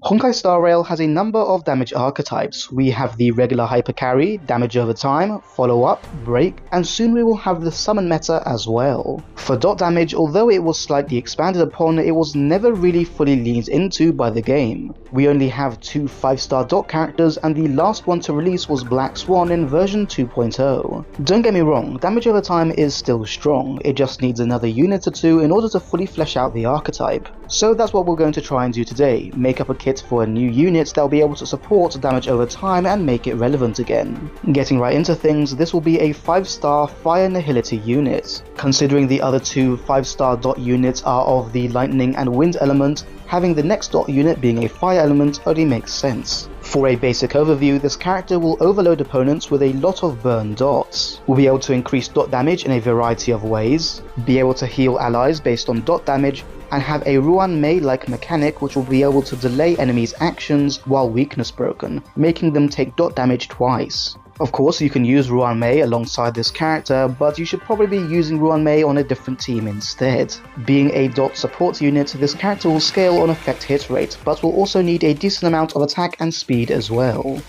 Honkai Star Rail has a number of damage archetypes. We have the regular hyper carry, damage over time, follow up, break, and soon we will have the summon meta as well. For dot damage, although it was slightly expanded upon, it was never really fully leaned into by the game. We only have 2 5-star dot characters and the last one to release was Black Swan in version 2.0. Don't get me wrong, damage over time is still strong, it just needs another unit or two in order to fully flesh out the archetype. So that's what we're going to try and do today, make up a kit for a new unit that will be able to support damage over time and make it relevant again. Getting right into things, this will be a 5-star Fire Nihility unit. Considering the other 2 5-star dot units are of the lightning and wind element, having the next dot unit being a fire element only makes sense. For a basic overview, this character will overload opponents with a lot of burn dots, will be able to increase dot damage in a variety of ways, be able to heal allies based on dot damage, and have a Ruan Mei-like mechanic which will be able to delay enemies' actions while weakness broken, making them take dot damage twice. Of course, you can use Ruan Mei alongside this character, but you should probably be using Ruan Mei on a different team instead. Being a dot support unit, this character will scale on effect hit rate, but will also need a decent amount of attack and speed as well.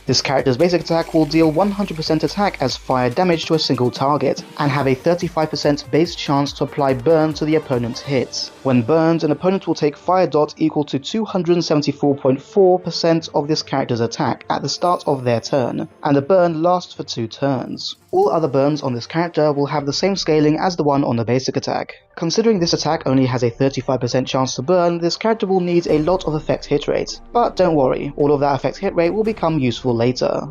This character's basic attack will deal 100% attack as fire damage to a single target, and have a 35% base chance to apply burn to the opponent's hits. When burned, an opponent will take fire dot equal to 274.4% of this character's attack at the start of their turn, and the burn lasts for 2 turns. All other burns on this character will have the same scaling as the one on the basic attack. Considering this attack only has a 35% chance to burn, this character will need a lot of effect hit rate. But don't worry, all of that effect hit rate will become useful later.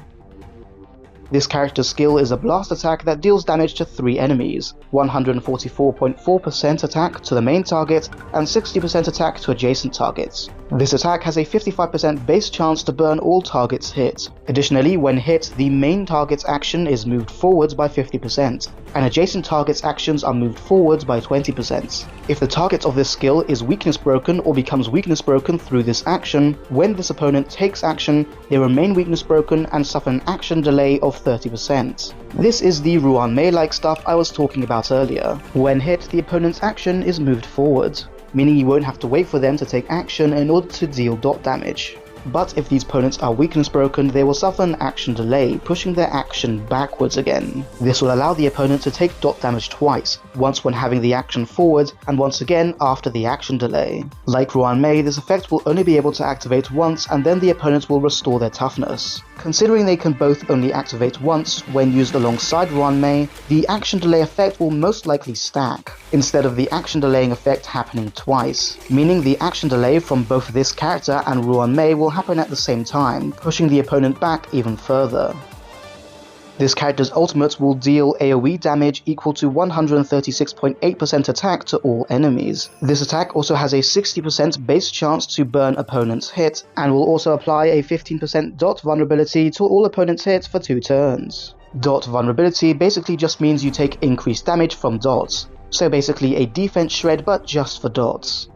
This character's skill is a blast attack that deals damage to 3 enemies, 144.4% attack to the main target and 60% attack to adjacent targets. This attack has a 55% base chance to burn all targets hit. Additionally, when hit, the main target's action is moved forwards by 50%, and adjacent targets' actions are moved forwards by 20%. If the target of this skill is weakness broken or becomes weakness broken through this action, when this opponent takes action, they remain weakness broken and suffer an action delay of 30%. This is the Ruan Mei-like stuff I was talking about earlier. When hit, the opponent's action is moved forward, meaning you won't have to wait for them to take action in order to deal dot damage. But if these opponents are weakness broken, they will suffer an action delay, pushing their action backwards again. This will allow the opponent to take dot damage twice, once when having the action forward, and once again after the action delay. Like Ruan Mei, this effect will only be able to activate once, and then the opponent will restore their toughness. Considering they can both only activate once when used alongside Ruan Mei, the action delay effect will most likely stack, instead of the action delaying effect happening twice, meaning the action delay from both this character and Ruan Mei will happen at the same time, pushing the opponent back even further. This character's ultimate will deal AoE damage equal to 136.8% attack to all enemies. This attack also has a 60% base chance to burn opponents' hit, and will also apply a 15% dot vulnerability to all opponents' hits for 2 turns. Dot vulnerability basically just means you take increased damage from dots, so basically a defense shred but just for dots.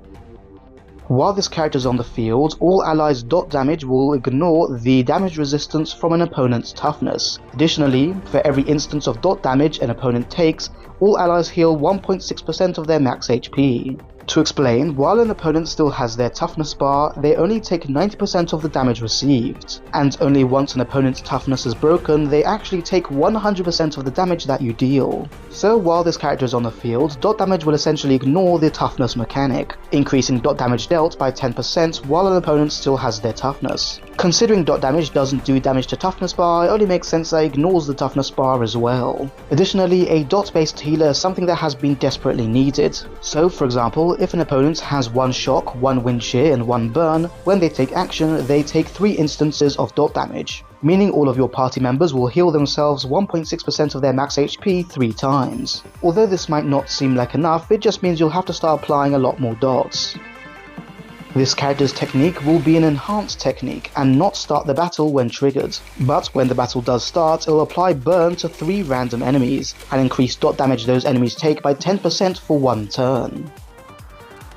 While this character is on the field, all allies' dot damage will ignore the damage resistance from an opponent's toughness. Additionally, for every instance of dot damage an opponent takes, all allies heal 1.6% of their max HP. To explain, while an opponent still has their toughness bar, they only take 90% of the damage received, and only once an opponent's toughness is broken, they actually take 100% of the damage that you deal. So while this character is on the field, dot damage will essentially ignore the toughness mechanic, increasing dot damage dealt by 10% while an opponent still has their toughness. Considering dot damage doesn't do damage to toughness bar, it only makes sense that it ignores the toughness bar as well. Additionally, a dot-based healer is something that has been desperately needed. So for example, if an opponent has 1 shock, 1 wind shear and 1 burn, when they take action they take 3 instances of dot damage, meaning all of your party members will heal themselves 1.6% of their max HP 3 times. Although this might not seem like enough, it just means you'll have to start applying a lot more dots. This character's technique will be an enhanced technique and not start the battle when triggered, but when the battle does start it will apply burn to 3 random enemies and increase dot damage those enemies take by 10% for 1 turn.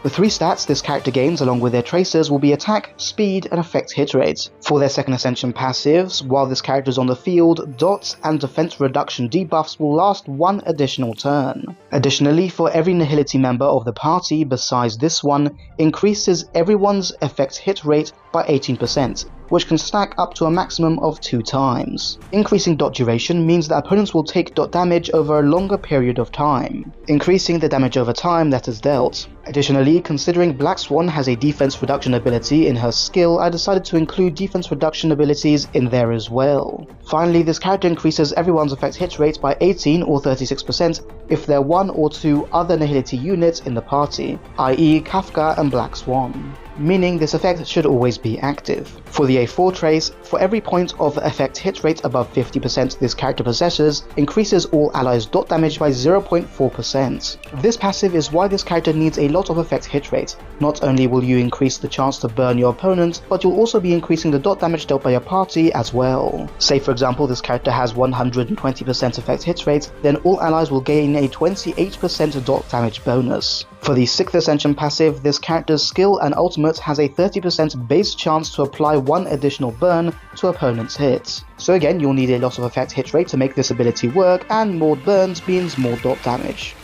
The 3 stats this character gains along with their traces will be attack, speed, and effect hit rate. For their second ascension passives, while this character is on the field, dots and defense reduction debuffs will last 1 additional turn. Additionally, for every Nihility member of the party besides this one, increases everyone's effect hit rate by 18%, which can stack up to a maximum of 2 times. Increasing dot duration means that opponents will take dot damage over a longer period of time, increasing the damage over time that is dealt. Additionally, considering Black Swan has a defense reduction ability in her skill, I decided to include defense reduction abilities in there as well. Finally, this character increases everyone's effect hit rate by 18 or 36% if there are 1 or 2 other Nihility units in the party, i.e. Kafka and Black Swan, meaning this effect should always be active. For the A4 trace, for every point of effect hit rate above 50% this character possesses, increases all allies' dot damage by 0.4%. This passive is why this character needs a lot of effect hit rate. Not only will you increase the chance to burn your opponent, but you'll also be increasing the dot damage dealt by your party as well. Say for example this character has 120% effect hit rate, then all allies will gain a 28% dot damage bonus. For the 6th Ascension passive, this character's skill and ultimate has a 30% base chance to apply 1 additional burn to opponent's hits. So again, you'll need a lot of effect hit rate to make this ability work, and more burns means more dot damage.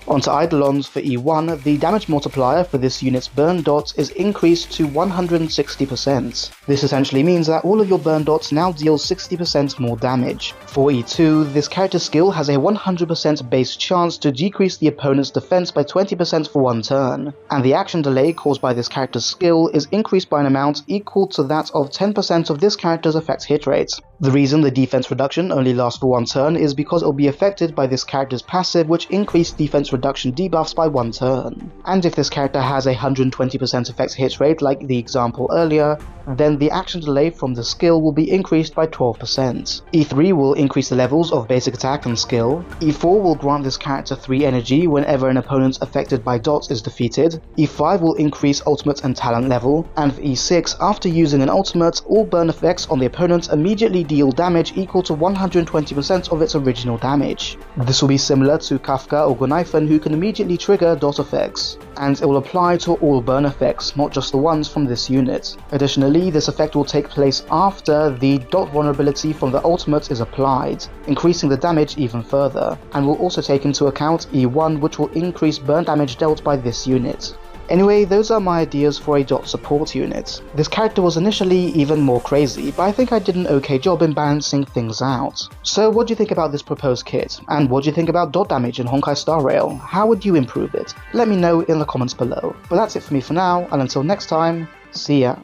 Onto Eidolons for E1, the damage multiplier for this unit's burn dots is increased to 160%. This essentially means that all of your burn dots now deal 60% more damage. For E2, this character's skill has a 100% base chance to decrease the opponent's defense by 20% for 1 turn, and the action delay caused by this character's skill is increased by an amount equal to that of 10% of this character's effect hit rate. The reason the defense reduction only lasts for 1 turn is because it will be affected by this character's passive, which increased defense reduction debuffs by 1 turn. And if this character has a 120% effect hit rate like the example earlier, then the action delay from the skill will be increased by 12%. E3 will increase the levels of basic attack and skill. E4 will grant this character 3 energy whenever an opponent affected by dots is defeated. E5 will increase ultimate and talent level, and for E6, after using an ultimate, all burn effects on the opponent immediately deal damage equal to 120% of its original damage. This will be similar to Kafka or Gunaifen, who can immediately trigger dot effects, and it will apply to all burn effects, not just the ones from this unit. Additionally, this effect will take place after the dot vulnerability from the ultimate is applied, increasing the damage even further, and will also take into account E1, which will increase burn damage dealt by this unit. Anyway, those are my ideas for a dot support unit. This character was initially even more crazy, but I think I did an okay job in balancing things out. So what do you think about this proposed kit? And what do you think about dot damage in Honkai Star Rail? How would you improve it? Let me know in the comments below. But that's it for me for now, and until next time, see ya.